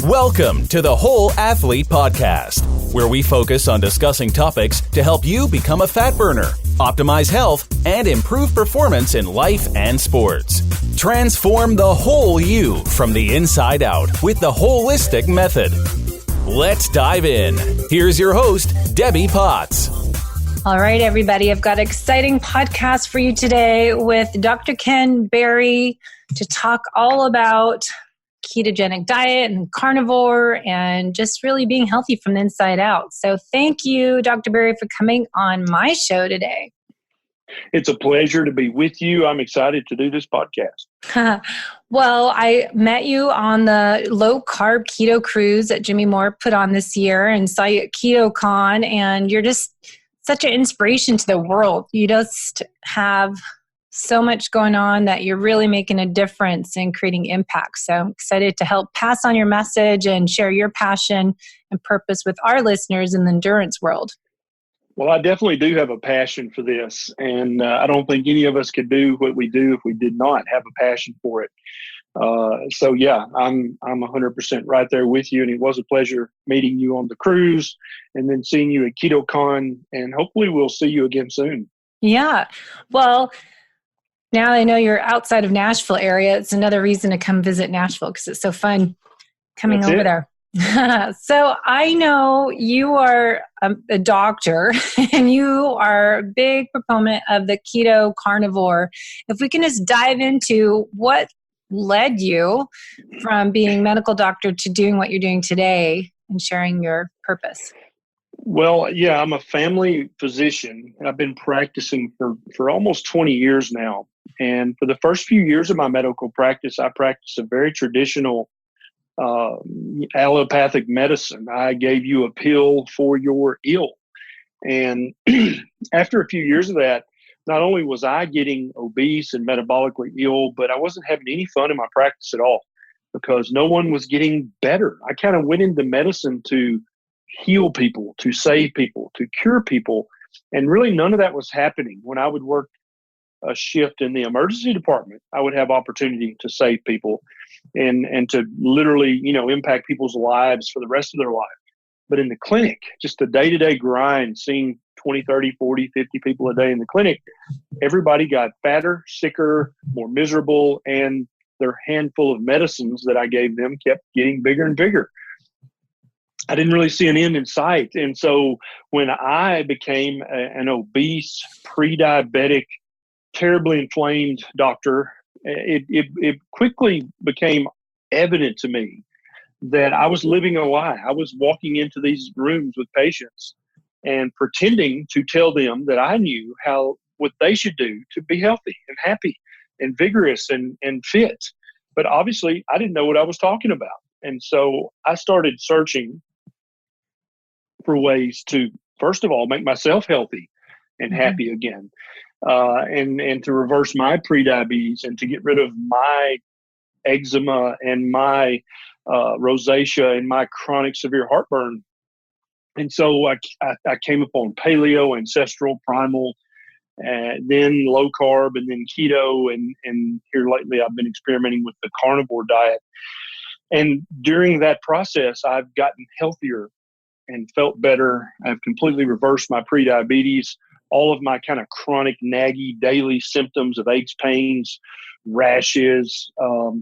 Welcome to the Whole Athlete Podcast, where we focus on discussing topics to help you become a fat burner, optimize health, and improve performance in life and sports. Transform the whole you from the inside out with the holistic method. Let's dive in. Here's your host, Debbie Potts. All right, everybody. I've got an exciting podcast for you today with Dr. Ken Berry to talk all about ketogenic diet and carnivore and just really being healthy from the inside out. So thank you, Dr. Berry, for coming on my show today. It's a pleasure to be with you. I'm excited to do this podcast. Well, I met you on the low-carb keto cruise that Jimmy Moore put on this year and saw you at KetoCon, and you're just such an inspiration to the world. You just have so much going on that you're really making a difference and creating impact. So I'm excited to help pass on your message and share your passion and purpose with our listeners in the endurance world. Well, I definitely do have a passion for this, and I don't think any of us could do what we do if we did not have a passion for it. So yeah, I'm 100% right there with you, and it was a pleasure meeting you on the cruise and then seeing you at KetoCon, and hopefully we'll see you again soon. Yeah. Well, now I know you're outside of Nashville area. It's another reason to come visit Nashville because it's so fun coming over there. So I know you are a doctor and you are a big proponent of the keto carnivore. If we can just dive into what led you from being a medical doctor to doing what you're doing today and sharing your purpose. Well, yeah, I'm a family physician. I've been practicing for almost 20 years now. And for the first few years of my medical practice, I practiced a very traditional allopathic medicine. I gave you a pill for your ill. And after a few years of that, not only was I getting obese and metabolically ill, but I wasn't having any fun in my practice at all because no one was getting better. I kind of went into medicine to heal people, to save people, to cure people. And really none of that was happening. When I would work a shift in the emergency department, I would have opportunity to save people and to literally, impact people's lives for the rest of their life. But in the clinic, just the day-to-day grind, seeing 20, 30, 40, 50 people a day in the clinic, everybody got fatter, sicker, more miserable, and their handful of medicines that I gave them kept getting bigger and bigger. I didn't really see an end in sight. And so when I became an obese, pre-diabetic, terribly inflamed doctor, it quickly became evident to me that I was living a lie. I was walking into these rooms with patients and pretending to tell them that I knew what they should do to be healthy and happy and vigorous and fit. But obviously, I didn't know what I was talking about. And so I started searching for ways to, first of all, make myself healthy and happy again. And to reverse my prediabetes and to get rid of my eczema and my rosacea and my chronic severe heartburn. And so I came upon paleo, ancestral, primal, and then low carb, and then keto. And here lately I've been experimenting with the carnivore diet. And during that process, I've gotten healthier and felt better. I've completely reversed my prediabetes. All of my kind of chronic, naggy daily symptoms of aches, pains, rashes,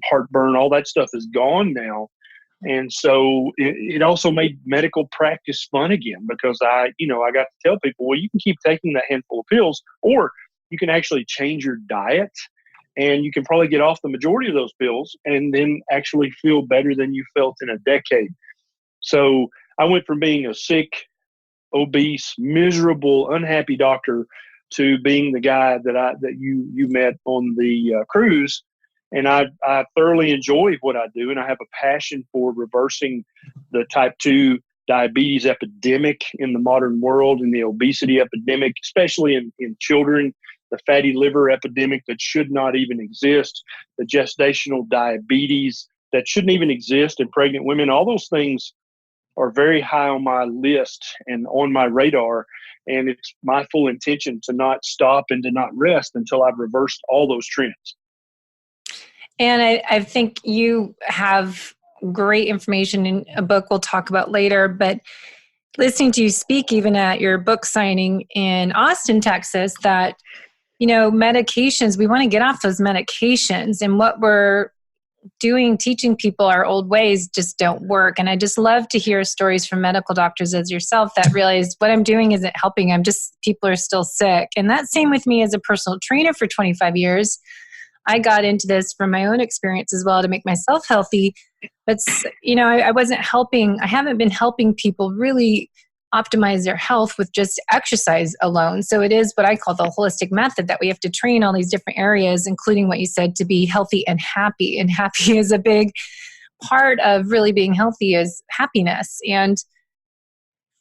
heartburn, all that stuff is gone now. And so it also made medical practice fun again because I got to tell people, well, you can keep taking that handful of pills, or you can actually change your diet and you can probably get off the majority of those pills and then actually feel better than you felt in a decade. So I went from being a sick, obese, miserable, unhappy doctor to being the guy that you met on the cruise. And I thoroughly enjoy what I do, and I have a passion for reversing the type 2 diabetes epidemic in the modern world and the obesity epidemic, especially in children, the fatty liver epidemic that should not even exist, the gestational diabetes that shouldn't even exist in pregnant women. All those things are very high on my list and on my radar. And it's my full intention to not stop and to not rest until I've reversed all those trends. And I think you have great information in a book we'll talk about later. But listening to you speak, even at your book signing in Austin, Texas, that, medications, we want to get off those medications, and what we're teaching people our old ways just don't work. And I just love to hear stories from medical doctors as yourself that realize what I'm doing isn't helping. People are still sick. And that's same with me as a personal trainer for 25 years. I got into this from my own experience as well to make myself healthy. But, I haven't been helping people really optimize their health with just exercise alone. So it is what I call the holistic method, that we have to train all these different areas, including what you said, to be healthy and happy. And happy is a big part of really being healthy, is happiness. And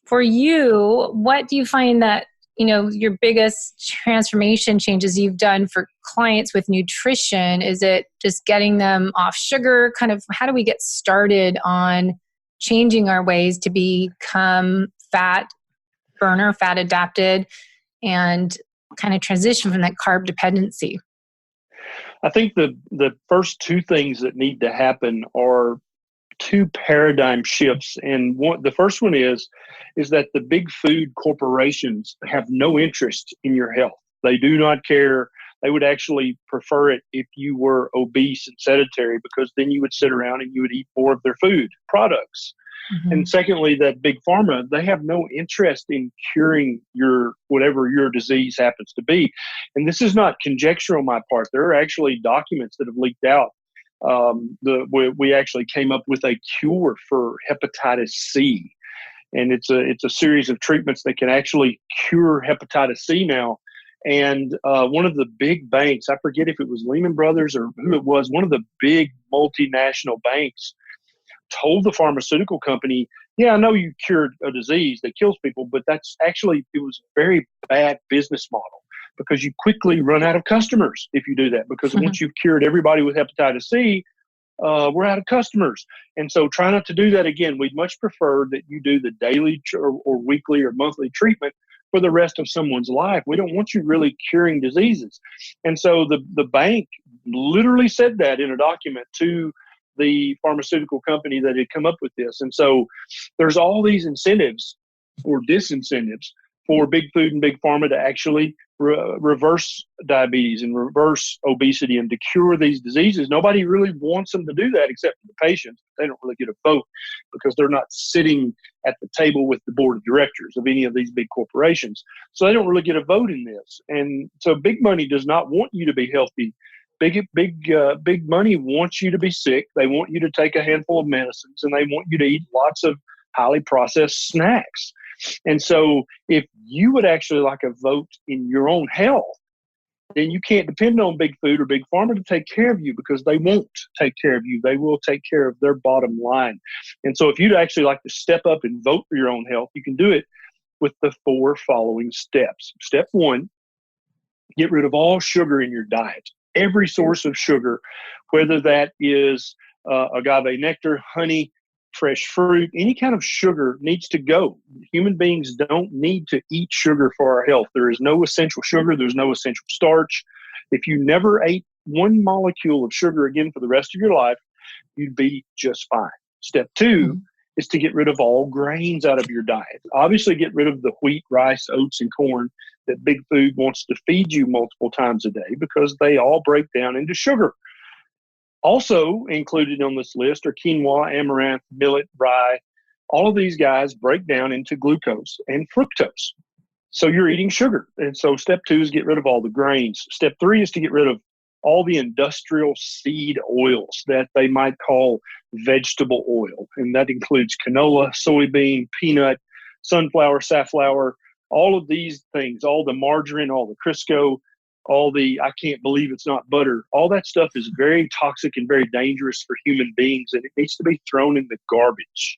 for you, what do you find that, your biggest transformation changes you've done for clients with nutrition? Is it just getting them off sugar? Kind of, how do we get started on changing our ways to become fat burner, fat adapted, and kind of transition from that carb dependency? I think the first two things that need to happen are two paradigm shifts. And the first one is that the big food corporations have no interest in your health. They do not care. They would actually prefer it if you were obese and sedentary, because then you would sit around and you would eat more of their food products. Mm-hmm. And secondly, that big pharma, they have no interest in curing whatever your disease happens to be. And this is not conjecture on my part. There are actually documents that have leaked out. We actually came up with a cure for hepatitis C, and it's a series of treatments that can actually cure hepatitis C now. And one of the big banks, I forget if it was Lehman Brothers or who it was, one of the big multinational banks told the pharmaceutical company, yeah, I know you cured a disease that kills people, but it was a very bad business model, because you quickly run out of customers if you do that, because mm-hmm. once you've cured everybody with hepatitis C, we're out of customers. And so try not to do that again. We'd much prefer that you do the daily or weekly or monthly treatment for the rest of someone's life. We don't want you really curing diseases. And so the bank literally said that in a document to the pharmaceutical company that had come up with this. And so there's all these incentives or disincentives for big food and big pharma to actually reverse diabetes and reverse obesity and to cure these diseases. Nobody really wants them to do that except for the patients. They don't really get a vote because they're not sitting at the table with the board of directors of any of these big corporations. So they don't really get a vote in this. And so big money does not want you to be healthy. Big money wants you to be sick. They want you to take a handful of medicines, and they want you to eat lots of highly processed snacks. And so if you would actually like a vote in your own health, then you can't depend on big food or big pharma to take care of you, because they won't take care of you. They will take care of their bottom line. And so if you'd actually like to step up and vote for your own health, you can do it with the 4 following steps. Step 1, get rid of all sugar in your diet. Every source of sugar, whether that is agave nectar, honey, fresh fruit, any kind of sugar needs to go. Human beings don't need to eat sugar for our health. There is no essential sugar. There's no essential starch. If you never ate one molecule of sugar again for the rest of your life, you'd be just fine. Step 2 is to get rid of all grains out of your diet. Obviously, get rid of the wheat, rice, oats, and corn that big food wants to feed you multiple times a day, because they all break down into sugar. Also included on this list are quinoa, amaranth, millet, rye. All of these guys break down into glucose and fructose. So you're eating sugar. And so step 2 is get rid of all the grains. Step 3 is to get rid of all the industrial seed oils that they might call vegetable oil. And that includes canola, soybean, peanut, sunflower, safflower, all of these things, all the margarine, all the Crisco, all the, I can't believe it's not butter. All that stuff is very toxic and very dangerous for human beings, and it needs to be thrown in the garbage.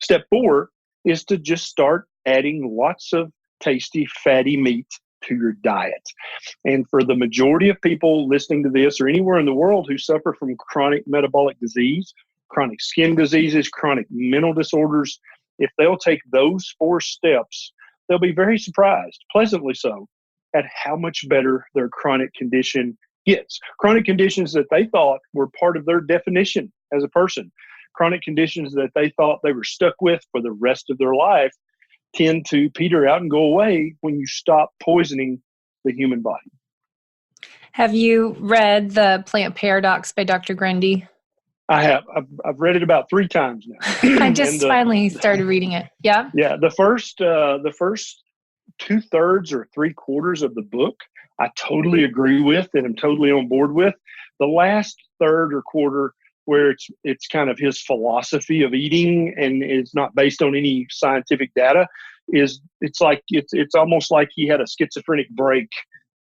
Step 4 is to just start adding lots of tasty, fatty meat to your diet. And for the majority of people listening to this or anywhere in the world who suffer from chronic metabolic disease, chronic skin diseases, chronic mental disorders, if they'll take those 4 steps, they'll be very surprised, pleasantly so, at how much better their chronic condition gets. Chronic conditions that they thought were part of their definition as a person chronic conditions that they thought they were stuck with for the rest of their life tend to peter out and go away when you stop poisoning the human body. Have you read The Plant Paradox by Dr. Grundy? I have. I've read it about 3 times now. I just finally started reading it. Yeah. Yeah. The first 2/3 or 3/4 of the book, I totally agree with and I'm totally on board with. The last third or quarter, where it's kind of his philosophy of eating and it's not based on any scientific data, it's almost like he had a schizophrenic break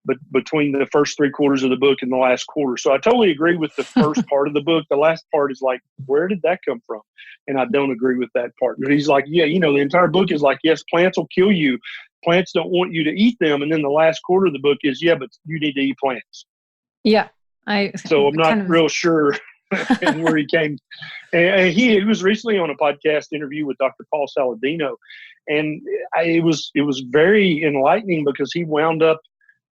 but between the first 3/4 of the book and the last quarter. So I totally agree with the first part of the book. The last part is like, where did that come from? And I don't agree with that part. But he's like, yeah, the entire book is like, yes, plants will kill you. Plants don't want you to eat them. And then the last quarter of the book is, yeah, but you need to eat plants. Yeah. So I'm not real sure where he came. And he was recently on a podcast interview with Dr. Paul Saladino. And it was very enlightening because he wound up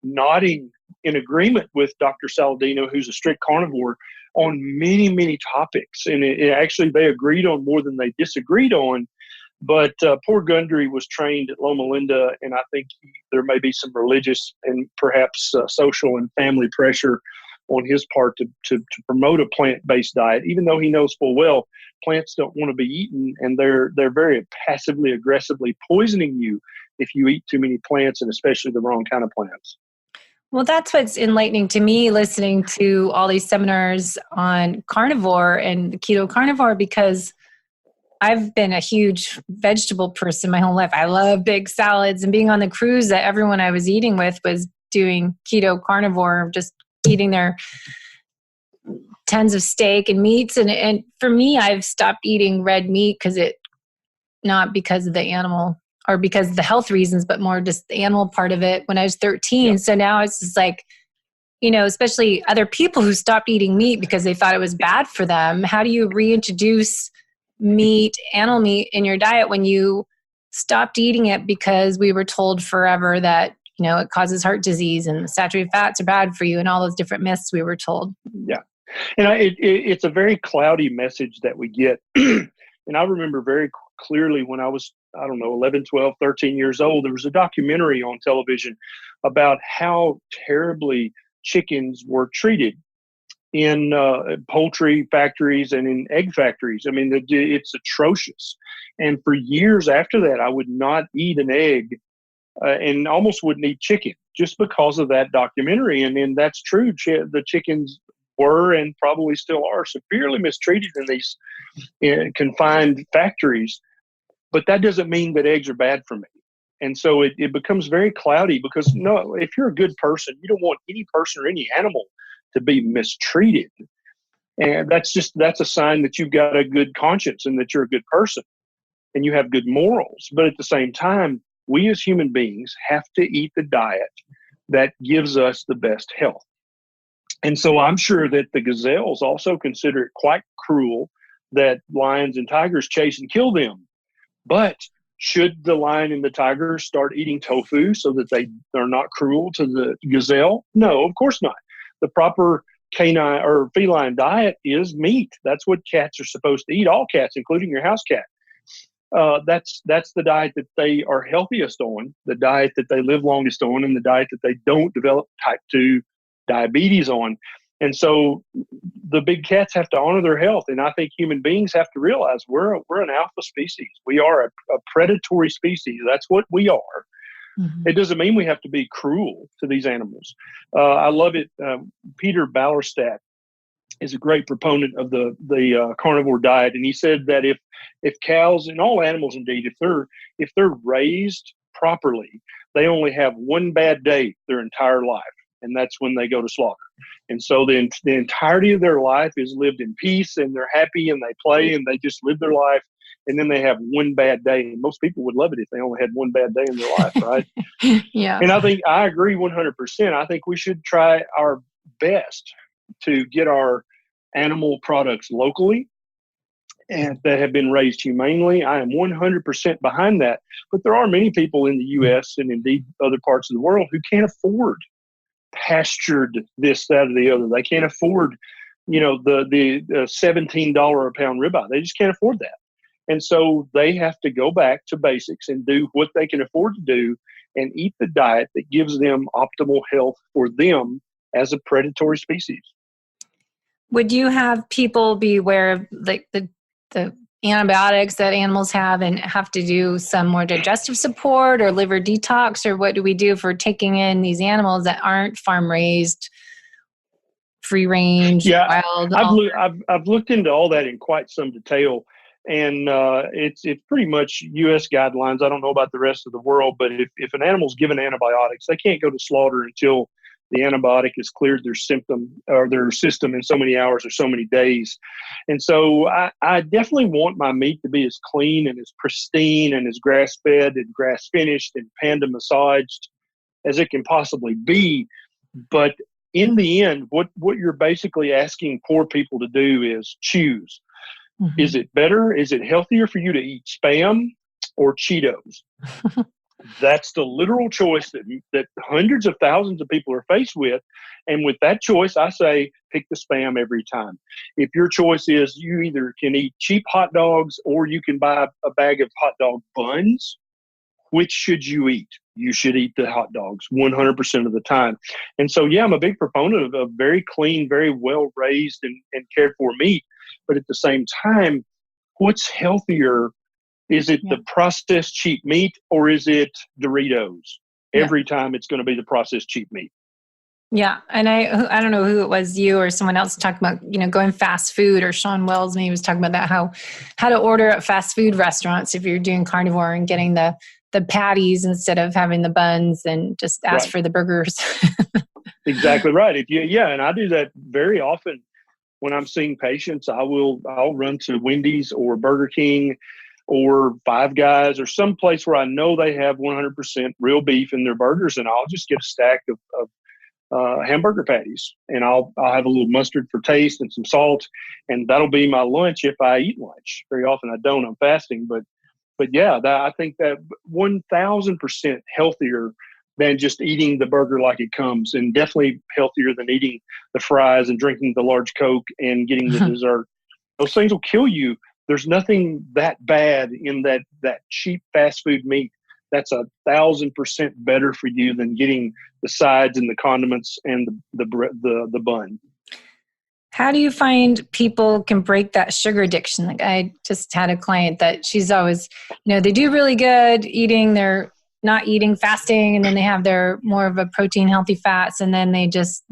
nodding in agreement with Dr. Saladino, who's a strict carnivore, on many, many topics. And actually, they agreed on more than they disagreed on. But poor Gundry was trained at Loma Linda, and I think there may be some religious and perhaps social and family pressure on his part to promote a plant-based diet, even though he knows full well plants don't want to be eaten, and they're very passively, aggressively poisoning you if you eat too many plants, and especially the wrong kind of plants. Well, that's what's enlightening to me, listening to all these seminars on carnivore and keto carnivore, because I've been a huge vegetable person my whole life. I love big salads, and being on the cruise, that everyone I was eating with was doing keto carnivore, just eating their tons of steak and meats. And for me, I've stopped eating red meat not because of the animal or because of the health reasons, but more just the animal part of it when I was 13. Yep. So now it's just like, especially other people who stopped eating meat because they thought it was bad for them. How do you reintroduce animal meat in your diet when you stopped eating it because we were told forever that, it causes heart disease and saturated fats are bad for you and all those different myths we were told? Yeah. And it's a very cloudy message that we get. And I remember very clearly when I was, 11, 12, 13 years old, there was a documentary on television about how terribly chickens were treated in poultry factories and in egg factories. I mean, it's atrocious. And for years after that, I would not eat an egg and almost wouldn't eat chicken just because of that documentary. And that's true. The chickens were and probably still are severely mistreated in these confined factories. But that doesn't mean that eggs are bad for me. And so it becomes very cloudy because, if you're a good person, you don't want any person or any animal to be mistreated. And that's a sign that you've got a good conscience and that you're a good person and you have good morals. But at the same time, we as human beings have to eat the diet that gives us the best health. And so I'm sure that the gazelles also consider it quite cruel that lions and tigers chase and kill them. But should the lion and the tiger start eating tofu so that they are not cruel to the gazelle? No, of course not. The proper canine or feline diet is meat. That's what cats are supposed to eat, all cats, including your house cat. That's the diet that they are healthiest on, the diet that they live longest on, and the diet that they don't develop type 2 diabetes on. And so the big cats have to honor their health. And I think human beings have to realize we're an alpha species. We are a predatory species. That's what we are. Mm-hmm. It doesn't mean we have to be cruel to these animals. I love it. Peter Ballerstadt is a great proponent of the carnivore diet. And he said that if cows and all animals, indeed, if they're raised properly, they only have one bad day their entire life. And that's when they go to slaughter. And so the entirety of their life is lived in peace, and they're happy, and they play, and they just live their life. And then they have one bad day. And most people would love it if they only had one bad day in their life, right? Yeah. And I agree 100%. I think we should try our best to get our animal products locally and that have been raised humanely. I am 100% behind that. But there are many people in the U.S. and indeed other parts of the world who can't afford pastured this, that, or the other. They can't afford the $17 a pound ribeye. They just can't afford that. And so they have to go back to basics and do what they can afford to do and eat the diet that gives them optimal health for them as a predatory species. Would you have people be aware of like the antibiotics that animals have and have to do some more digestive support or liver detox? Or what do we do if we're taking in these animals that aren't farm raised, free range, wild? I've looked into all that in quite some detail. And it's pretty much U.S. guidelines. I don't know about the rest of the world, but if an animal's given antibiotics, they can't go to slaughter until the antibiotic has cleared their symptom or their system in so many hours or so many days. And so I definitely want my meat to be as clean and as pristine and as grass-fed and grass-finished and panda massaged as it can possibly be. But in the end, what you're basically asking poor people to do is choose. Mm-hmm. Is it better? Is it healthier for you to eat Spam or Cheetos? That's the literal choice that hundreds of thousands of people are faced with. And with that choice, I say pick the Spam every time. If your choice is you either can eat cheap hot dogs or you can buy a bag of hot dog buns, which should you eat? You should eat the hot dogs 100% of the time. And so, I'm a big proponent of very clean, very well-raised and cared for meat. But at the same time, what's healthier? Is it the processed cheap meat or is it Doritos? Every time it's going to be the processed cheap meat. Yeah. And I don't know who it was, you or someone else talking about, going fast food, or Sean Wells maybe was talking about that, how to order at fast food restaurants if you're doing carnivore and getting the patties instead of having the buns and just ask for the burgers. Exactly right. And I do that very often. When I'm seeing patients, I'll run to Wendy's or Burger King or Five Guys or some place where I know they have 100% real beef in their burgers, and I'll just get a stack of hamburger patties, and I'll have a little mustard for taste and some salt, and that'll be my lunch if I eat lunch. Very often I don't. I'm fasting, but I think that 1,000% healthier than just eating the burger like it comes, and definitely healthier than eating the fries and drinking the large Coke and getting the dessert. Those things will kill you. There's nothing that bad in that cheap fast food meat. That's 1,000% better for you than getting the sides and the condiments and the bun. How do you find people can break that sugar addiction? Like I just had a client that she's always, they do really good eating, they're not eating, fasting, and then they have their more of a protein healthy fats, and then they just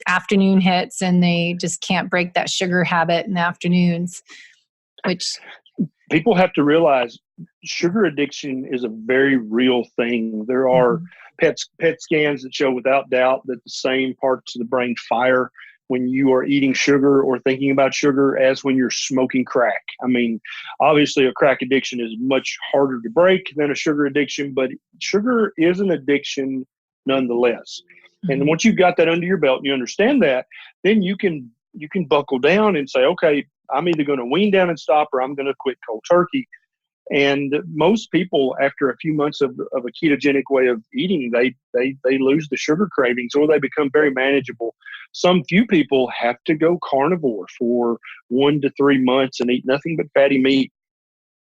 afternoon hits and they just can't break that sugar habit in the afternoons, which people have to realize sugar addiction is a very real thing. There are PET scans that show without doubt that the same parts of the brain fire when you are eating sugar or thinking about sugar as when you're smoking crack. I mean, obviously a crack addiction is much harder to break than a sugar addiction, but sugar is an addiction nonetheless. And once you've got that under your belt and you understand that, then you can buckle down and say, okay, I'm either going to wean down and stop or I'm going to quit cold turkey. And most people, after a few months of a ketogenic way of eating, they lose the sugar cravings or they become very manageable. Some few people have to go carnivore for 1 to 3 months and eat nothing but fatty meat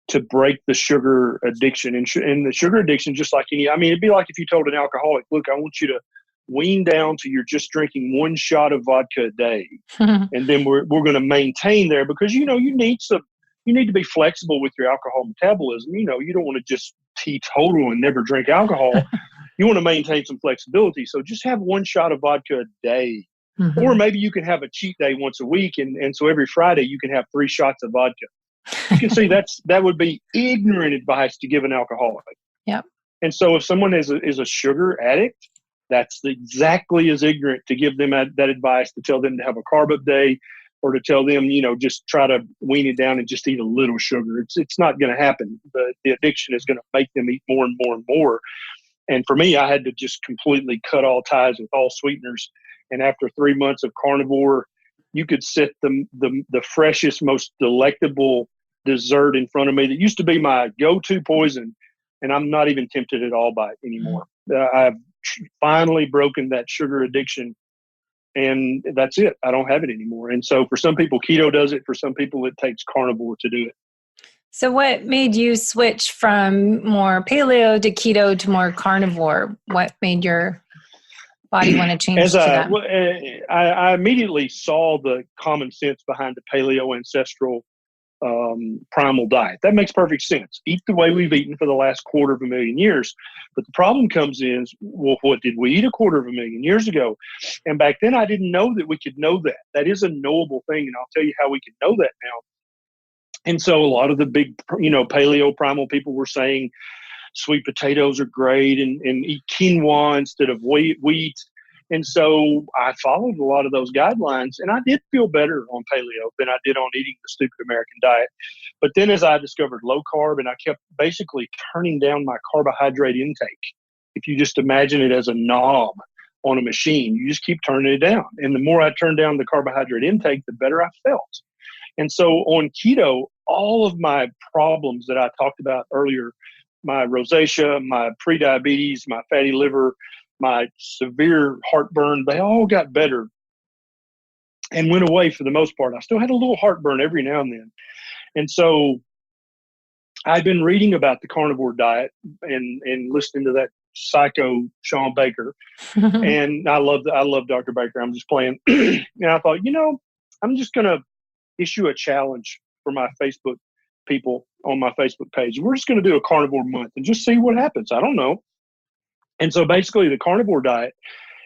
to break the sugar addiction. And the sugar addiction, just like it'd be like if you told an alcoholic, look, I want you to wean down to you're just drinking 1 shot of vodka a day. And then we're going to maintain there because, you need to be flexible with your alcohol metabolism. You don't want to just teetotal and never drink alcohol. You want to maintain some flexibility. So just have 1 shot of vodka a day. Or maybe you can have a cheat day once a week. And so every Friday you can have 3 shots of vodka. You can see that would be ignorant advice to give an alcoholic. Yep. And so if someone is a sugar addict, that's exactly as ignorant to give them that advice, to tell them to have a carb up day, or to tell them, just try to wean it down and just eat a little sugar. It's not going to happen. The addiction is going to make them eat more and more and more. And for me, I had to just completely cut all ties with all sweeteners. And after 3 months of carnivore, you could set the freshest, most delectable dessert in front of me that used to be my go-to poison, and I'm not even tempted at all by it anymore. I've finally broken that sugar addiction, and that's it. I don't have it anymore. And so for some people, keto does it. For some people, it takes carnivore to do it. So what made you switch from more paleo to keto to more carnivore? What made your body want to change to that? I immediately saw the common sense behind the paleo ancestral primal diet. That makes perfect sense. Eat the way we've eaten for the last 250,000 years. But the problem comes in, well, what did we eat 250,000 years ago? And back then I didn't know that we could know that. That is a knowable thing. And I'll tell you how we can know that now. And so a lot of the big, paleo primal people were saying sweet potatoes are great and eat quinoa instead of wheat. And so I followed a lot of those guidelines, and I did feel better on paleo than I did on eating the stupid American diet. But then as I discovered low carb, and I kept basically turning down my carbohydrate intake. If you just imagine it as a knob on a machine, you just keep turning it down. And the more I turned down the carbohydrate intake, the better I felt. And so on keto, all of my problems that I talked about earlier, my rosacea, my pre-diabetes, my fatty liver, my severe heartburn, they all got better and went away for the most part. I still had a little heartburn every now and then. And so I've been reading about the carnivore diet and listening to that psycho Sean Baker. And I love Dr. Baker. I'm just playing. And I thought, I'm just going to issue a challenge for my Facebook people on my Facebook page. We're just going to do a carnivore month and just see what happens. I don't know. And so basically the carnivore diet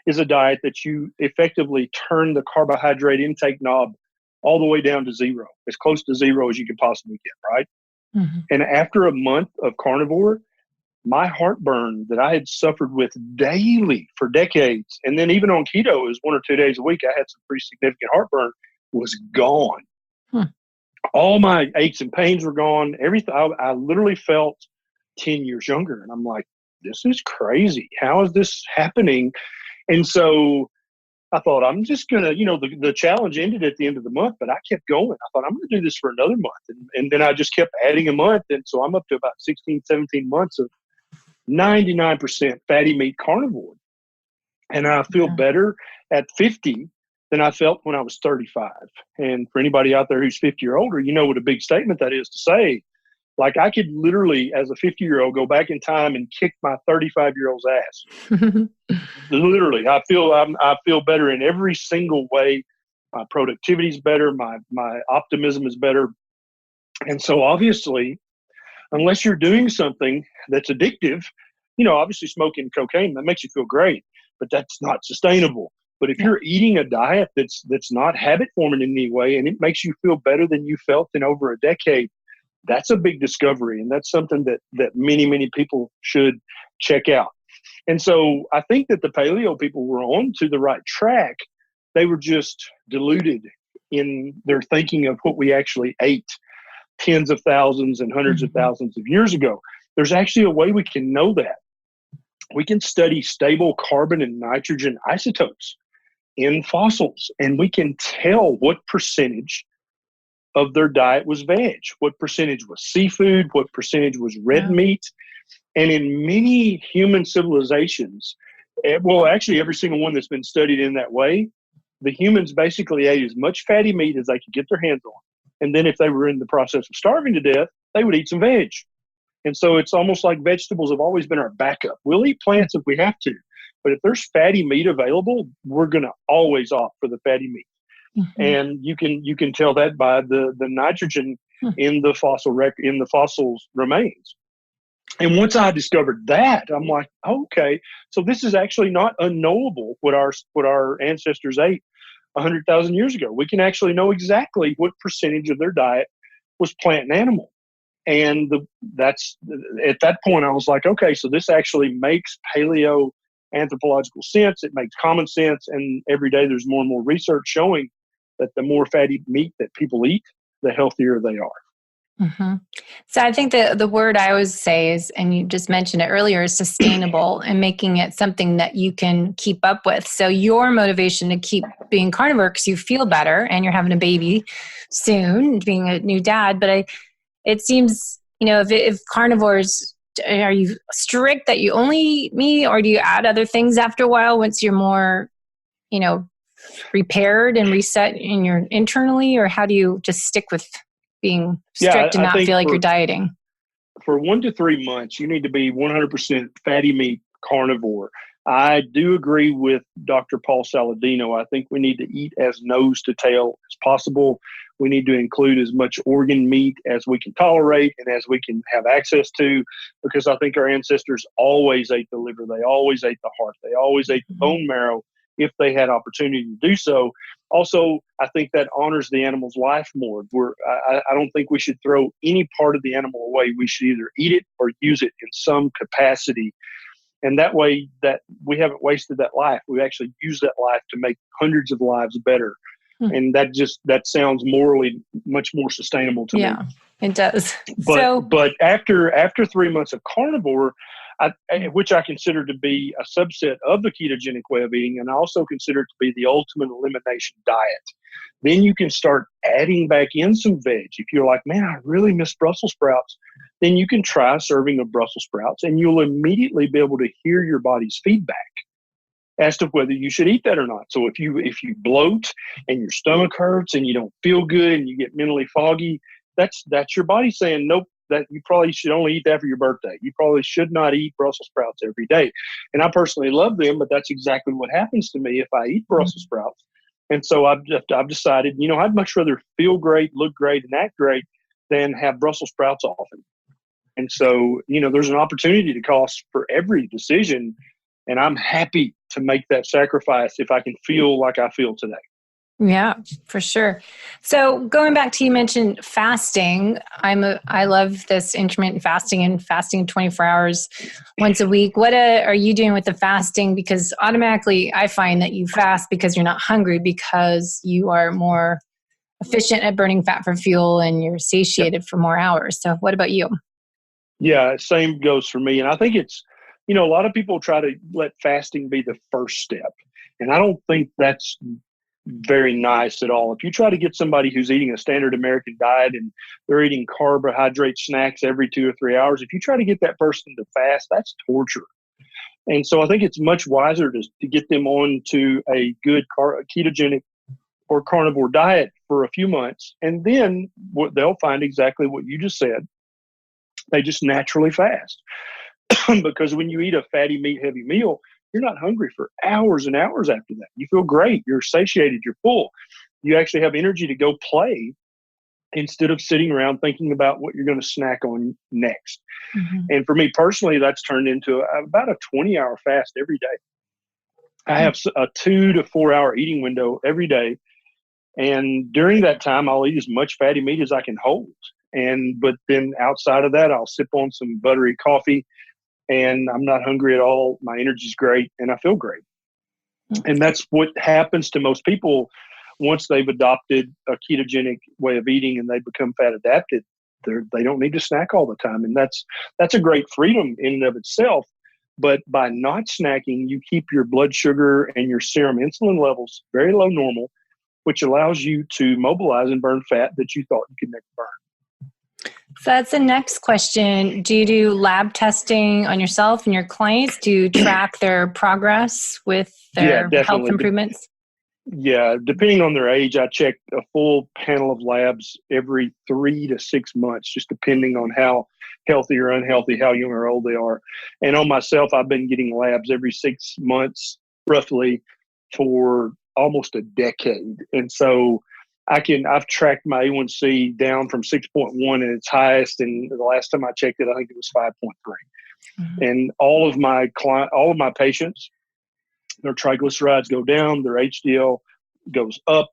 is a diet that you effectively turn the carbohydrate intake knob all the way down to zero, as close to zero as you can possibly get, right? Mm-hmm. And after a month of carnivore, my heartburn that I had suffered with daily for decades, and then even on keto, it was 1 or 2 days a week, I had some pretty significant heartburn, was gone. All my aches and pains were gone. Everything. I literally felt 10 years younger. And I'm like, this is crazy. How is this happening? And so I thought, I'm just going to, the challenge ended at the end of the month, but I kept going. I thought, I'm going to do this for another month. And then I just kept adding a month. And so I'm up to about 16, 17 months of 99% fatty meat carnivore. And I feel better at 50 than I felt when I was 35. And for anybody out there who's 50 or older, you know what a big statement that is to say. Like I could literally, as a 50-year-old, go back in time and kick my 35-year-old's ass. Literally, I feel better in every single way. My productivity is better. My optimism is better. And so obviously, unless you're doing something that's addictive, obviously smoking cocaine, that makes you feel great, but that's not sustainable. But if you're eating a diet that's not habit forming in any way, and it makes you feel better than you felt in over a decade, that's a big discovery. And that's something that many, many people should check out. And so I think that the paleo people were on to the right track. They were just diluted in their thinking of what we actually ate tens of thousands and hundreds of thousands of years ago. There's actually a way we can know that. We can study stable carbon and nitrogen isotopes in fossils, and we can tell what percentage of their diet was veg, what percentage was seafood, what percentage was red meat. And in many human civilizations, well, actually every single one that's been studied in that way, the humans basically ate as much fatty meat as they could get their hands on. And then if they were in the process of starving to death, they would eat some veg. And so it's almost like vegetables have always been our backup. We'll eat plants if we have to, but if there's fatty meat available, we're going to always opt for the fatty meat. Mm-hmm. And you can tell that by the nitrogen in the fossils remains. And once I discovered that, I'm like, okay, so this is actually not unknowable what our ancestors ate 100,000 years ago. We can actually know exactly what percentage of their diet was plant and animal. And that's at that point I was like, okay, so this actually makes paleo anthropological sense. It makes common sense. And every day there's more and more research showing that the more fatty meat that people eat, the healthier they are. Mm-hmm. So I think the word I always say is, and you just mentioned it earlier, is sustainable and making it something that you can keep up with. So your motivation to keep being carnivore because you feel better and you're having a baby soon, being a new dad. But it seems, if carnivores, are you strict that you only eat meat, or do you add other things after a while once you're more, repaired and reset internally, or how do you just stick with being strict and not feel like you're dieting? For 1 to 3 months, you need to be 100% fatty meat carnivore. I do agree with Dr. Paul Saladino. I think we need to eat as nose to tail as possible. We need to include as much organ meat as we can tolerate and as we can have access to, because I think our ancestors always ate the liver. They always ate the heart. They always ate the bone marrow if they had opportunity to do so. Also, I think that honors the animal's life more. I don't think we should throw any part of the animal away. We should either eat it or use it in some capacity. And that way that we haven't wasted that life. We actually use that life to make hundreds of lives better. And that sounds morally much more sustainable to me. Yeah, it does. But after 3 months of carnivore, which I consider to be a subset of the ketogenic way of eating, and I also consider it to be the ultimate elimination diet, then you can start adding back in some veg. If you're like, man, I really miss Brussels sprouts, then you can try a serving of Brussels sprouts, and you'll immediately be able to hear your body's feedback as to whether you should eat that or not. So if you bloat and your stomach hurts and you don't feel good and you get mentally foggy, that's your body saying, nope, that you probably should only eat that for your birthday. You probably should not eat Brussels sprouts every day. And I personally love them, but that's exactly what happens to me if I eat Brussels sprouts. And so I've decided, I'd much rather feel great, look great, and act great than have Brussels sprouts often. And so, there's an opportunity to cost for every decision. And I'm happy to make that sacrifice if I can feel like I feel today. Yeah, for sure. So going back to, you mentioned fasting. I love this intermittent fasting and fasting 24 hours once a week. What are you doing with the fasting? Because automatically I find that you fast because you're not hungry, because you are more efficient at burning fat for fuel and you're satiated for more hours. So what about you? Yeah, same goes for me. And I think it's, a lot of people try to let fasting be the first step. And I don't think that's very nice at all. If you try to get somebody who's eating a standard American diet and they're eating carbohydrate snacks every 2 or 3 hours, if you try to get that person to fast, that's torture. And so I think it's much wiser to get them on to a good ketogenic or carnivore diet for a few months. And then they'll find exactly what you just said. They just naturally fast. Because when you eat a fatty meat heavy meal, you're not hungry for hours and hours after that. You feel great. You're satiated. You're full. You actually have energy to go play instead of sitting around thinking about what you're going to snack on next. Mm-hmm. And for me personally, that's turned into about a 20-hour fast every day. I have a 2 to 4 hour eating window every day. And during that time, I'll eat as much fatty meat as I can hold. But then outside of that, I'll sip on some buttery coffee. And I'm not hungry at all. My energy's great and I feel great. And that's what happens to most people once they've adopted a ketogenic way of eating and they become fat adapted. They don't need to snack all the time. And that's a great freedom in and of itself. But by not snacking, you keep your blood sugar and your serum insulin levels very low normal, which allows you to mobilize and burn fat that you thought you could never burn. So that's the next question. Do you do lab testing on yourself and your clients? Do you track their progress with their health improvements? Yeah, depending on their age, I check a full panel of labs every 3 to 6 months, just depending on how healthy or unhealthy, how young or old they are. And on myself, I've been getting labs every 6 months, roughly, for almost a decade. And so I've tracked my A1C down from 6.1 at its highest, and the last time I checked it, I think it was 5.3. Mm-hmm. And all of my patients, their triglycerides go down, their HDL goes up.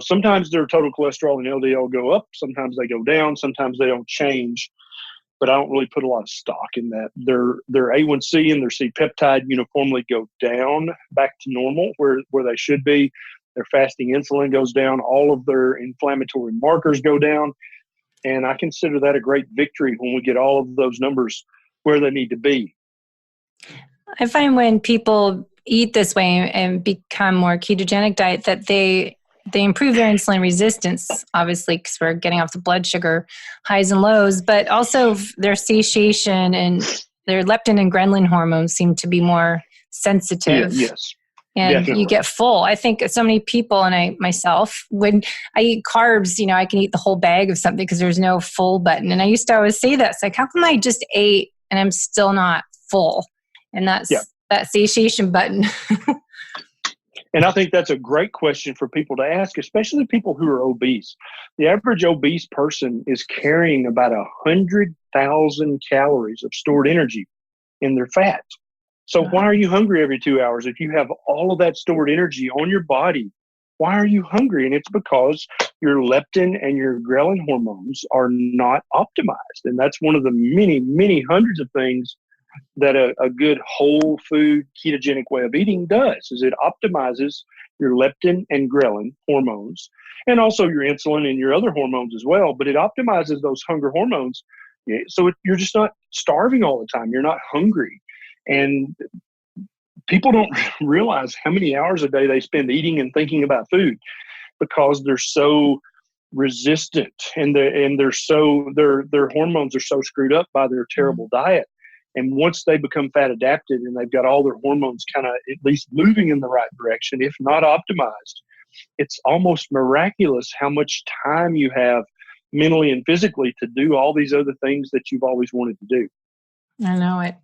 Sometimes their total cholesterol and LDL go up. Sometimes they go down. Sometimes they don't change. But I don't really put a lot of stock in that. Their A1C and their C-peptide uniformly go down back to normal where they should be. Their fasting insulin goes down. All of their inflammatory markers go down. And I consider that a great victory when we get all of those numbers where they need to be. I find when people eat this way and become more ketogenic diet that they improve their insulin resistance, obviously, because we're getting off the blood sugar highs and lows, but also their satiation and their leptin and ghrelin hormones seem to be more sensitive. Yes. and Definitely. you get full. I think so many people, and I myself, when I eat carbs, I can eat the whole bag of something because there's no full button. And I used to always say that. It's like, how come I just ate and I'm still not full? And that's that satiation button. And I think that's a great question for people to ask, especially people who are obese. The average obese person is carrying about 100,000 calories of stored energy in their fat. So why are you hungry every 2 hours? If you have all of that stored energy on your body, why are you hungry? And it's because your leptin and your ghrelin hormones are not optimized. And that's one of the many, many hundreds of things that a good whole food ketogenic way of eating does, is it optimizes your leptin and ghrelin hormones, and also your insulin and your other hormones as well. But it optimizes those hunger hormones. So you're just not starving all the time. You're not hungry. And people don't realize how many hours a day they spend eating and thinking about food, because they're so resistant, and their hormones are so screwed up by their terrible diet. And once they become fat adapted and they've got all their hormones kind of at least moving in the right direction, if not optimized, it's almost miraculous how much time you have mentally and physically to do all these other things that you've always wanted to do. I know it.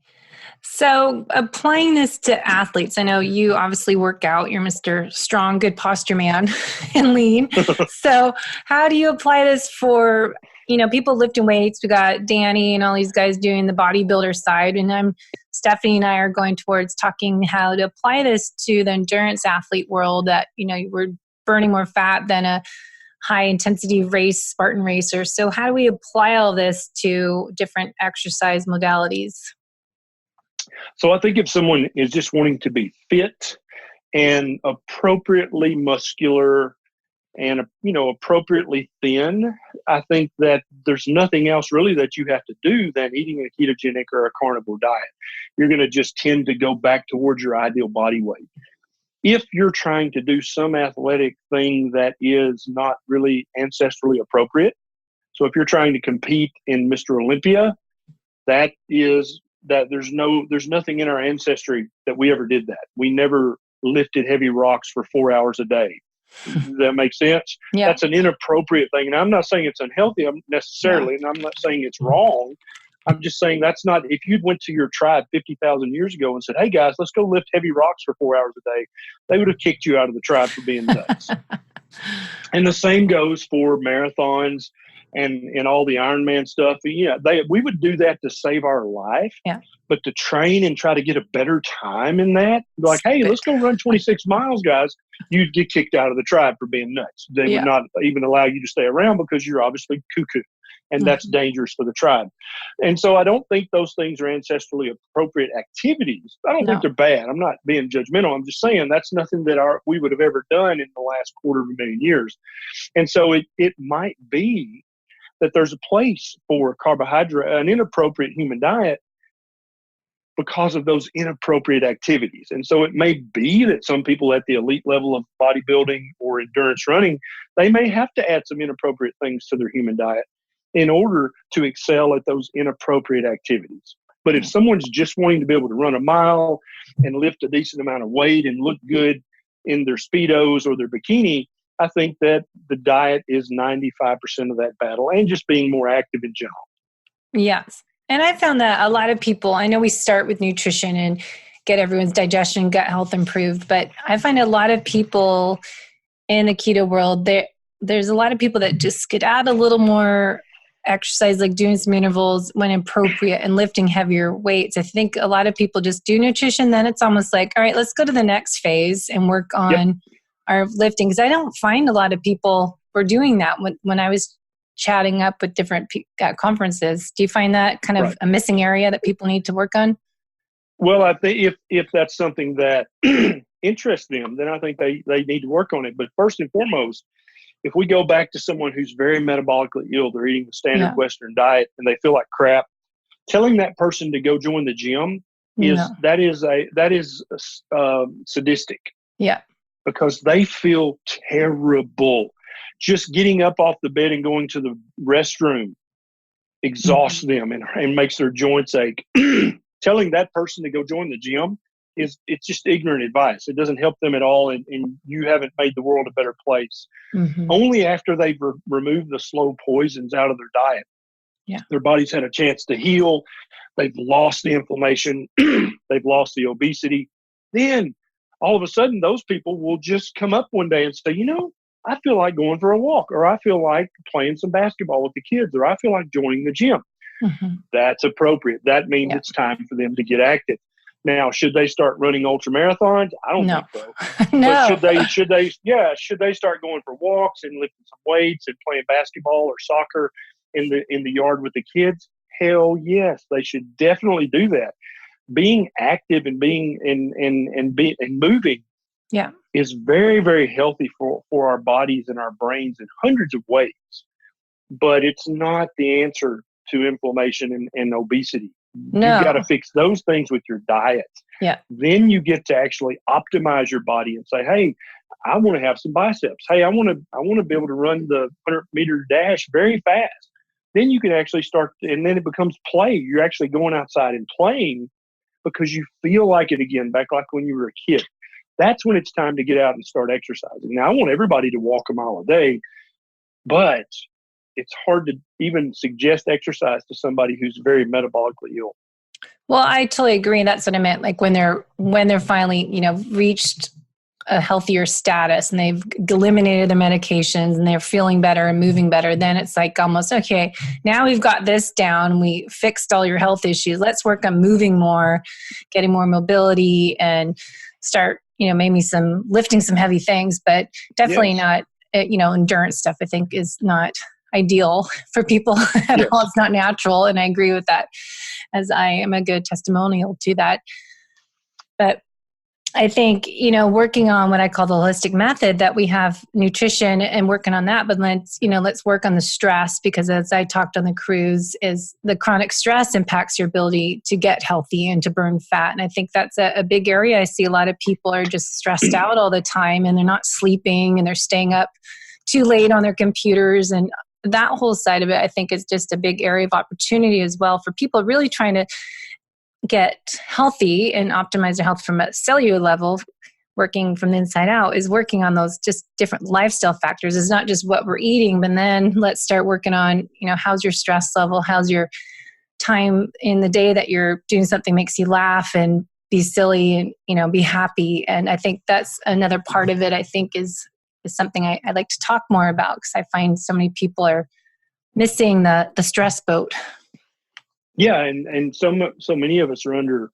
So applying this to athletes, I know you obviously work out. You're Mr. Strong, good posture man and lean. So how do you apply this for, people lifting weights? We got Danny and all these guys doing the bodybuilder side. And Stephanie and I are going towards talking how to apply this to the endurance athlete world, that, we're burning more fat than a high intensity race, Spartan racer. So how do we apply all this to different exercise modalities? So I think if someone is just wanting to be fit and appropriately muscular and, appropriately thin, I think that there's nothing else really that you have to do than eating a ketogenic or a carnivore diet. You're going to just tend to go back towards your ideal body weight. If you're trying to do some athletic thing that is not really ancestrally appropriate, so if you're trying to compete in Mr. Olympia, there's nothing in our ancestry that we ever did that. We never lifted heavy rocks for 4 hours a day. Does that make sense? Yeah. That's an inappropriate thing. And I'm not saying it's unhealthy necessarily, and I'm not saying it's wrong. I'm just saying that's not, if you went to your tribe 50,000 years ago and said, hey guys, let's go lift heavy rocks for 4 hours a day, they would have kicked you out of the tribe for being nuts. And the same goes for marathons and all the Ironman stuff. Yeah, we would do that to save our life. Yeah. But to train and try to get a better time in that, like, hey, let's go run 26 miles, guys, you'd get kicked out of the tribe for being nuts. They would not even allow you to stay around because you're obviously cuckoo. And that's dangerous for the tribe. And so I don't think those things are ancestrally appropriate activities. I don't think they're bad. I'm not being judgmental. I'm just saying that's nothing that we would have ever done in the last 250,000 years. And so it might be that there's a place for an inappropriate human diet because of those inappropriate activities. And so it may be that some people at the elite level of bodybuilding or endurance running, they may have to add some inappropriate things to their human diet in order to excel at those inappropriate activities. But if someone's just wanting to be able to run a mile and lift a decent amount of weight and look good in their Speedos or their bikini, I think that the diet is 95% of that battle, and just being more active in general. Yes. And I found that a lot of people, I know we start with nutrition and get everyone's digestion and gut health improved, but I find a lot of people in the keto world, there's a lot of people that just could add a little more exercise, like doing some intervals when appropriate and lifting heavier weights. I think a lot of people just do nutrition, then it's almost like, all right, let's go to the next phase and work on our lifting. Because I don't find a lot of people were doing that when I was chatting up with different conferences. Do you find that kind of a missing area that people need to work on? Well, I think if that's something that interests them, then I think they need to work on it. But first and foremost, if we go back to someone who's very metabolically ill, they're eating the standard Western diet and they feel like crap, telling that person to go join the gym is sadistic. Yeah. Because they feel terrible. Just getting up off the bed and going to the restroom exhausts them and makes their joints ache. Telling that person to go join the gym it's just ignorant advice. It doesn't help them at all, and you haven't made the world a better place. Only after they've removed the slow poisons out of their diet, their body's had a chance to heal. They've lost the inflammation. They've lost the obesity. Then all of a sudden, those people will just come up one day and say, I feel like going for a walk, or I feel like playing some basketball with the kids, or I feel like joining the gym. That's appropriate. That means it's time for them to get active. Now, should they start running ultra marathons? I don't think so. No. But should they start going for walks and lifting some weights and playing basketball or soccer in the yard with the kids? Hell yes, they should definitely do that. Being active and being and moving is very, very healthy for our bodies and our brains in hundreds of ways. But it's not the answer to inflammation and obesity. No. You've got to fix those things with your diet. Then you get to actually optimize your body and say, hey, I want to have some biceps. Hey, I want to be able to run the 100-meter dash very fast. Then you can actually start, and then it becomes play. You're actually going outside and playing because you feel like it again, back like when you were a kid. That's when it's time to get out and start exercising. Now, I want everybody to walk a mile a day, but it's hard to even suggest exercise to somebody who's very metabolically ill. Well, I totally agree. That's what I meant. Like when they're finally, reached a healthier status and they've eliminated their medications and they're feeling better and moving better, then it's like almost, okay, now we've got this down. We fixed all your health issues. Let's work on moving more, getting more mobility, and start, maybe lifting some heavy things, but definitely not, endurance stuff, I think, is not ideal for people at all. It's not natural. And I agree with that, as I am a good testimonial to that. But I think, working on what I call the holistic method, that we have nutrition and working on that, but let's work on the stress, because as I talked on the cruise, is the chronic stress impacts your ability to get healthy and to burn fat. And I think that's a big area. I see a lot of people are just stressed out all the time, and they're not sleeping, and they're staying up too late on their computers, and that whole side of it, I think, is just a big area of opportunity as well for people really trying to get healthy and optimize their health from a cellular level. Working from the inside out is working on those just different lifestyle factors. It's not just what we're eating, but then let's start working on, how's your stress level? How's your time in the day that you're doing something makes you laugh and be silly and, be happy. And I think that's another part of it, I think, is something I'd like to talk more about, because I find so many people are missing the stress boat. Yeah, and so many of us are under,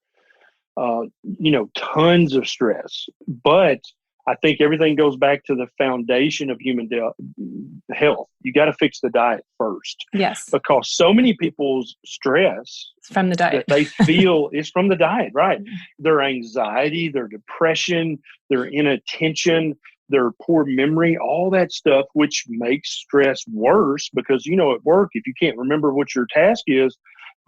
tons of stress. But I think everything goes back to the foundation of human health. You got to fix the diet first. Yes. Because so many people's stress it's from the diet. that they feel is from the diet, right? Their anxiety, their depression, their inattention, their poor memory, all that stuff, which makes stress worse, because, at work, if you can't remember what your task is,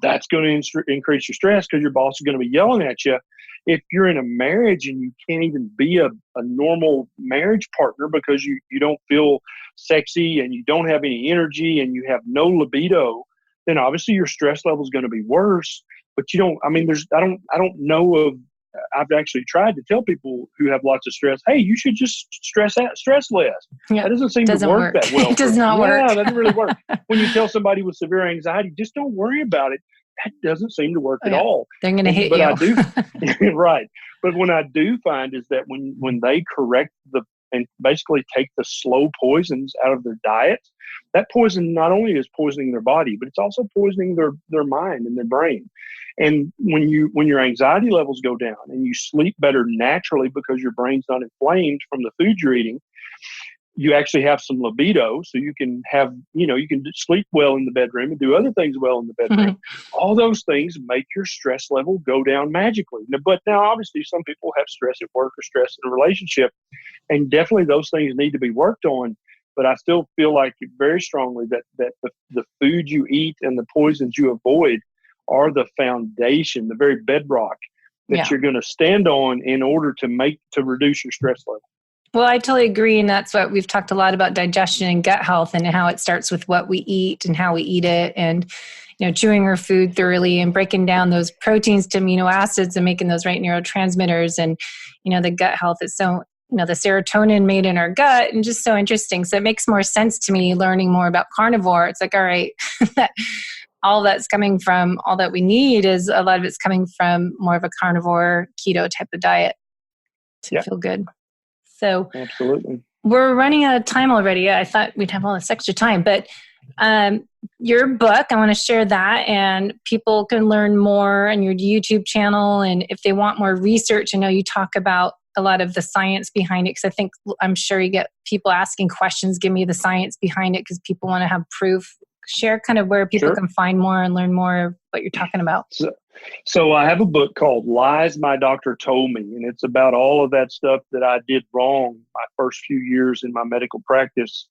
that's going to increase your stress, because your boss is going to be yelling at you. If you're in a marriage and you can't even be a normal marriage partner because you don't feel sexy and you don't have any energy and you have no libido, then obviously your stress level is going to be worse. But I don't know of, I've actually tried to tell people who have lots of stress, hey, you should just stress less. Yeah, that doesn't seem to work that well. It does not work. Yeah, that doesn't really work. When you tell somebody with severe anxiety, just don't worry about it, that doesn't seem to work at all. They're going to hit you. I do, right. But when I do find is that when they correct and basically take the slow poisons out of their diet, that poison not only is poisoning their body, but it's also poisoning their mind and their brain. And when your anxiety levels go down and you sleep better naturally because your brain's not inflamed from the food you're eating, you actually have some libido, so you can have, you can sleep well in the bedroom and do other things well in the bedroom. Mm-hmm. All those things make your stress level go down magically. But now, obviously, some people have stress at work or stress in a relationship, and definitely those things need to be worked on. But I still feel like very strongly that the food you eat and the poisons you avoid are the foundation, the very bedrock that you're going to stand on in order to reduce your stress level. Well, I totally agree. And that's what we've talked a lot about, digestion and gut health, and how it starts with what we eat and how we eat it. And, chewing our food thoroughly and breaking down those proteins to amino acids and making those right neurotransmitters. And, the gut health is so, the serotonin made in our gut, and just so interesting. So it makes more sense to me learning more about carnivore. It's like, all right, all that's coming from, all that we need is a lot of it's coming from more of a carnivore keto type of diet to feel good. So absolutely. We're running out of time already. I thought we'd have all this extra time, but your book, I want to share that, and people can learn more on your YouTube channel. And if they want more research, I know you talk about a lot of the science behind it, because I'm sure you get people asking questions, give me the science behind it, because people want to have proof. Share kind of where people can find more and learn more of what you're talking about. So I have a book called Lies My Doctor Told Me, and it's about all of that stuff that I did wrong my first few years in my medical practice,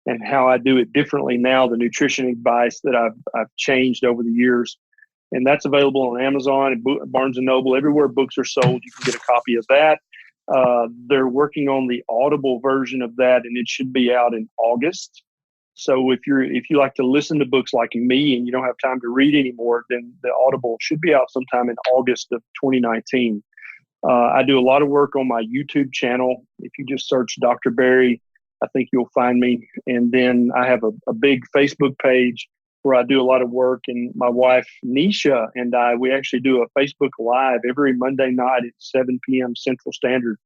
and how I do it differently now, the nutrition advice that I've changed over the years. And that's available on Amazon and Barnes & Noble. Everywhere books are sold, you can get a copy of that. They're working on the Audible version of that, and it should be out in August. So if you like to listen to books like me and you don't have time to read anymore, then the Audible should be out sometime in August of 2019. I do a lot of work on my YouTube channel. If you just search Dr. Berry, I think you'll find me. And then I have a big Facebook page where I do a lot of work. And my wife, Nisha, and we actually do a Facebook Live every Monday night at 7 p.m. Central Standard.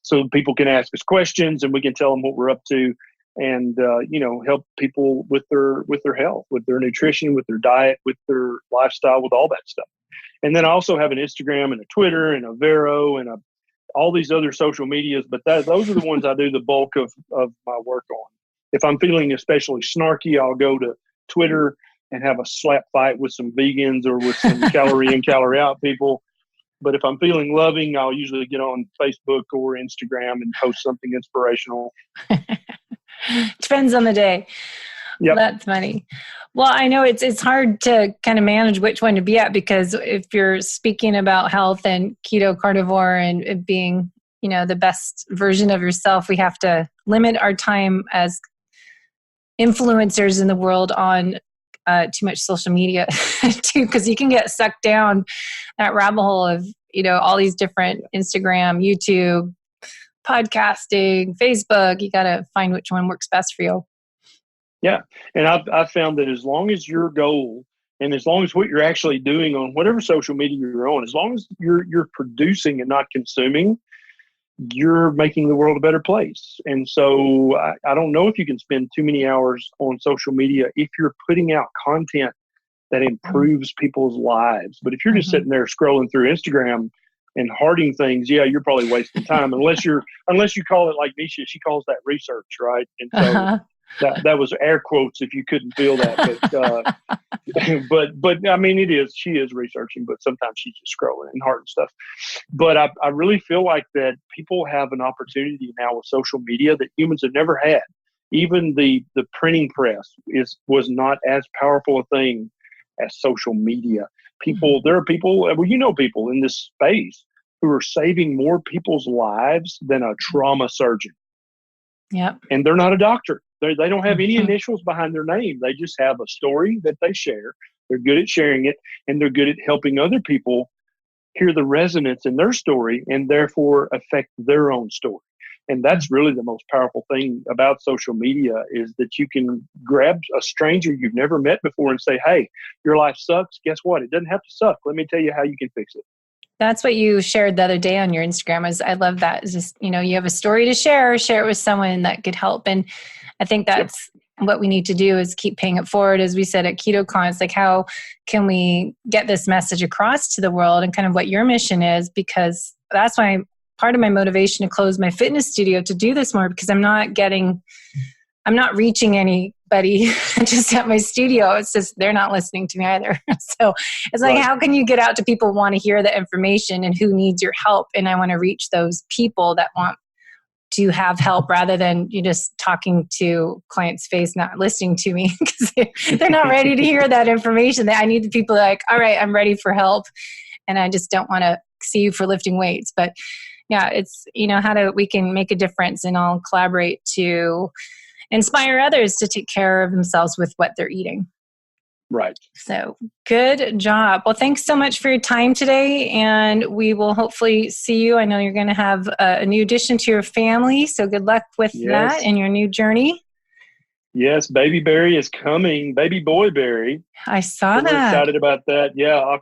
So people can ask us questions and we can tell them what we're up to, and help people with their health, with their nutrition, with their diet, with their lifestyle, with all that stuff. And then I also have an Instagram and a Twitter and a Vero and all these other social medias, but those are the ones I do the bulk of my work on. If I'm feeling especially snarky, I'll go to Twitter and have a slap fight with some vegans or with some calorie in, calorie out people. But if I'm feeling loving, I'll usually get on Facebook or Instagram and post something inspirational. Depends on the day. Yep. That's funny. Well, I know it's hard to kind of manage which one to be at, because if you're speaking about health and keto, carnivore, and it being, the best version of yourself, we have to limit our time as influencers in the world on too much social media too, because you can get sucked down that rabbit hole of, all these different Instagram, YouTube, podcasting, Facebook. You got to find which one works best for you. Yeah. And I've found that as long as your goal, and as long as what you're actually doing on whatever social media you're on, as long as you're producing and not consuming, you're making the world a better place. And so I don't know if you can spend too many hours on social media if you're putting out content that improves people's lives. But if you're just sitting there scrolling through Instagram and hearting things, you're probably wasting time unless you call it, like Nisha, she calls that research, right? And so that was air quotes if you couldn't feel that. But I mean, she is researching, but sometimes she's just scrolling and hearting stuff. But I really feel like that people have an opportunity now with social media that humans have never had. Even the printing press was not as powerful a thing as social media. There are people, people in this space who are saving more people's lives than a trauma surgeon. Yeah. And they're not a doctor. They don't have any initials behind their name. They just have a story that they share. They're good at sharing it, and they're good at helping other people hear the resonance in their story and therefore affect their own story. And that's really the most powerful thing about social media, is that you can grab a stranger you've never met before and say, hey, your life sucks. Guess what? It doesn't have to suck. Let me tell you how you can fix it. That's what you shared the other day on your Instagram. I love that. It's just, you have a story to share it with someone that could help. And I think that's what we need to do, is keep paying it forward. As we said at KetoCon, it's like, how can we get this message across to the world, and kind of what your mission is, because that's why part of my motivation to close my fitness studio to do this more, because I'm not reaching anybody just at my studio. It's just, they're not listening to me either. So it's like, how can you get out to people who want to hear the information and who needs your help? And I want to reach those people that want to have help, rather than you just talking to clients' face, not listening to me, because they're not ready to hear that information. I need the people like, all right, I'm ready for help, and I just don't want to see you for lifting weights. But yeah, it's, we can make a difference and all collaborate to inspire others to take care of themselves with what they're eating. Right. So good job. Well, thanks so much for your time today. And we will hopefully see you. I know you're going to have a new addition to your family. So good luck with that and your new journey. Yes, baby Barry is coming. Baby boy Barry. I saw that. We're excited about that. Yeah,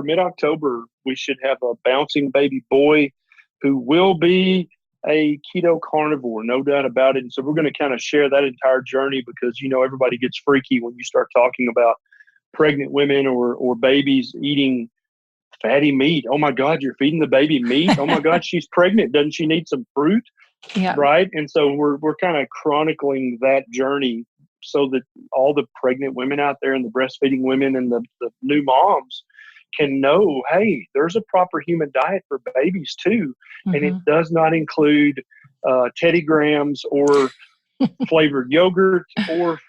mid-October, we should have a bouncing baby boy who will be a keto carnivore, no doubt about it. And so we're going to kind of share that entire journey because, everybody gets freaky when you start talking about pregnant women or babies eating fatty meat. Oh my God, you're feeding the baby meat. Oh my God, she's pregnant. Doesn't she need some fruit? Yeah. Right. And so we're kind of chronicling that journey so that all the pregnant women out there and the breastfeeding women and the new moms can know, hey, there's a proper human diet for babies too. Mm-hmm. And it does not include Teddy Grahams or flavored yogurt or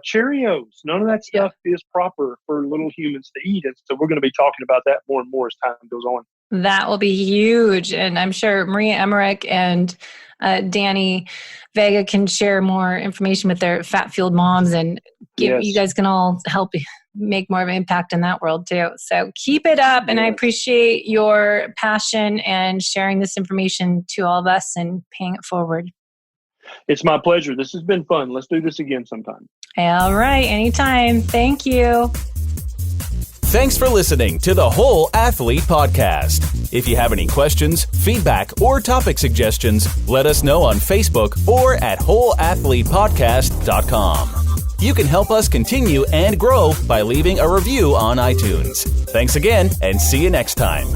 Cheerios. None of that stuff is proper for little humans to eat. And so we're going to be talking about that more and more as time goes on. That will be huge. And I'm sure Maria Emmerich and Danny Vega can share more information with their fat-fueled moms and you guys can all help make more of an impact in that world too. So keep it up. And I appreciate your passion and sharing this information to all of us and paying it forward. It's my pleasure. This has been fun. Let's do this again sometime. All right. Anytime. Thank you. Thanks for listening to the Whole Athlete Podcast. If you have any questions, feedback, or topic suggestions, let us know on Facebook or at wholeathletepodcast.com. You can help us continue and grow by leaving a review on iTunes. Thanks again, and see you next time.